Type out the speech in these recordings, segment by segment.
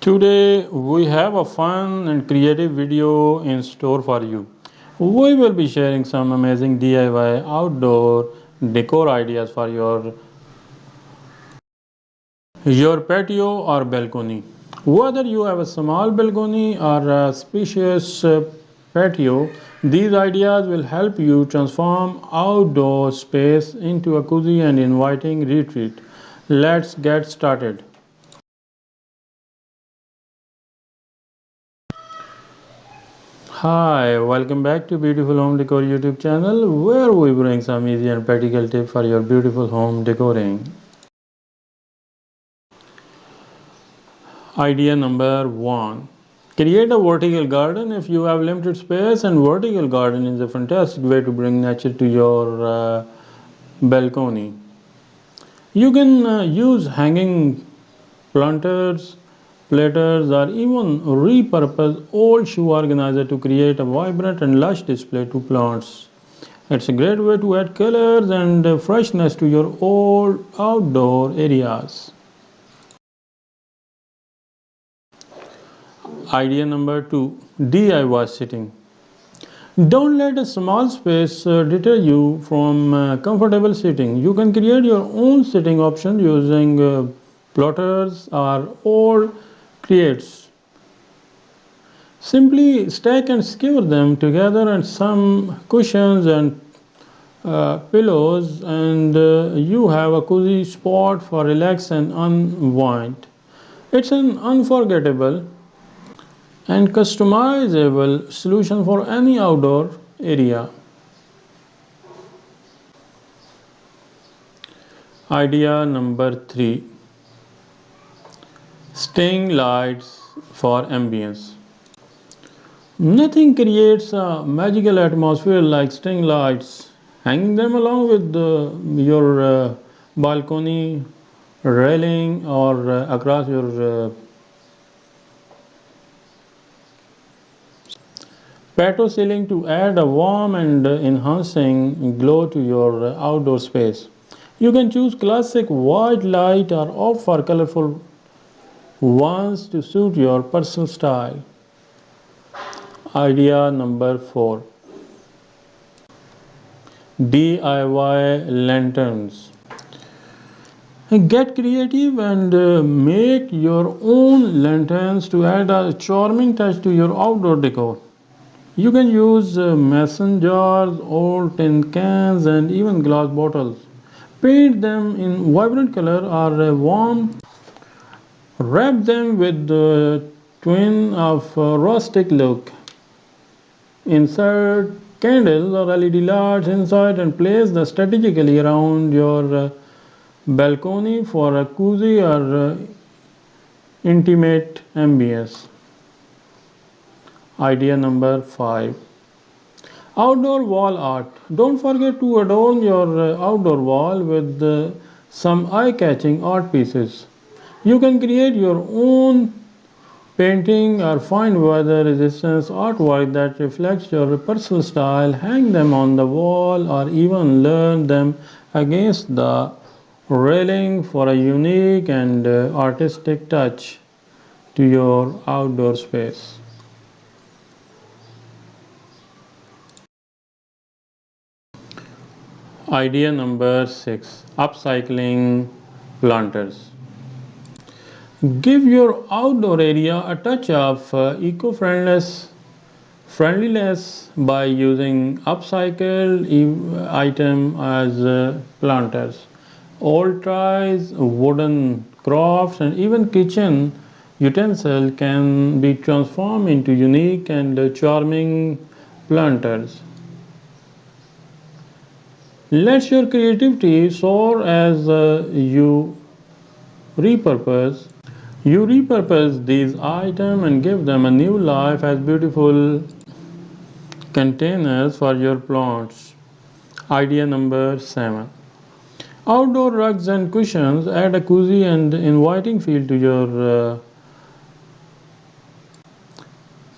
Today we have a fun and creative video in store for you. We will be sharing some amazing DIY outdoor decor ideas for your patio or balcony. Whether you have a small balcony or a spacious patio, these ideas will help you transform outdoor space into a cozy and inviting retreat. Let's get started. Hi, welcome back to Beautiful Home Decor YouTube channel where we bring some easy and practical tips for your beautiful home decorating. Idea number 1. Create a vertical garden. If you have limited space, and vertical garden is a fantastic way to bring nature to your balcony. You can use hanging planters, platters, or even repurpose old shoe organizer to create a vibrant and lush display to plants. It's a great way to add colors and freshness to your old outdoor areas. Idea number 2. DIY sitting. Don't let a small space deter you from comfortable sitting. You can create your own sitting option using plotters or old crates. Simply stack and skewer them together and some cushions and pillows, and you have a cozy spot for relax and unwind. It's an unforgettable and customizable solution for any outdoor area. Idea number 3. String lights for ambience. Nothing creates a magical atmosphere like string lights. Hanging them along with your balcony railing or across your patio ceiling to add a warm and enhancing glow to your outdoor space. You can choose classic white light or opt for colorful ones to suit your personal style. Idea number 4. DIY lanterns. Get creative and make your own lanterns to add a charming touch to your outdoor decor. You can use mason jars, old tin cans, and even glass bottles. Paint them in vibrant color or warm. Wrap them with the twin of a rustic look. Insert candles or LED lights inside and place them strategically around your balcony for a cozy or intimate ambience. Idea number 5. Outdoor wall art. Don't forget to adorn your outdoor wall with some eye-catching art pieces. You can create your own painting or find weather resistance artwork that reflects your personal style, hang them on the wall, or even learn them against the railing for a unique and artistic touch to your outdoor space. Idea number 6. Upcycling planters. Give your outdoor area a touch of friendliness by using upcycled items as planters. Old ties, wooden crafts, and even kitchen utensils can be transformed into unique and charming planters. Let your creativity soar as repurpose you repurpose these items and give them a new life as beautiful containers for your plants. Idea number 7. Outdoor rugs and cushions add a cozy and inviting feel to your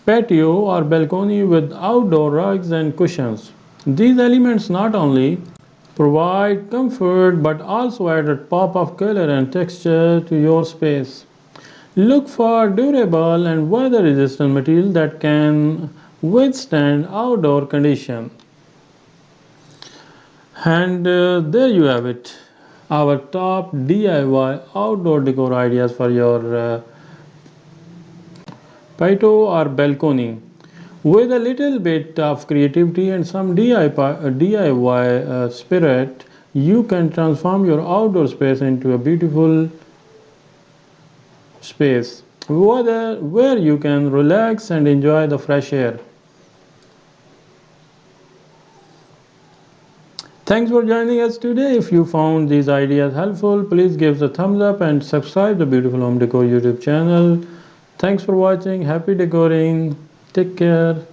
patio or balcony with outdoor rugs and cushions. These elements not only provide comfort but also add a pop of color and texture to your space. Look for durable and weather resistant material that can withstand outdoor conditions. And there you have it. Our top DIY outdoor decor ideas for your patio or balcony. With a little bit of creativity and some DIY spirit, you can transform your outdoor space into a beautiful space where you can relax and enjoy the fresh air. Thanks for joining us today. If you found these ideas helpful, please give us a thumbs up and subscribe to Beautiful Home Decor YouTube channel. Thanks for watching. Happy decoring. Take care.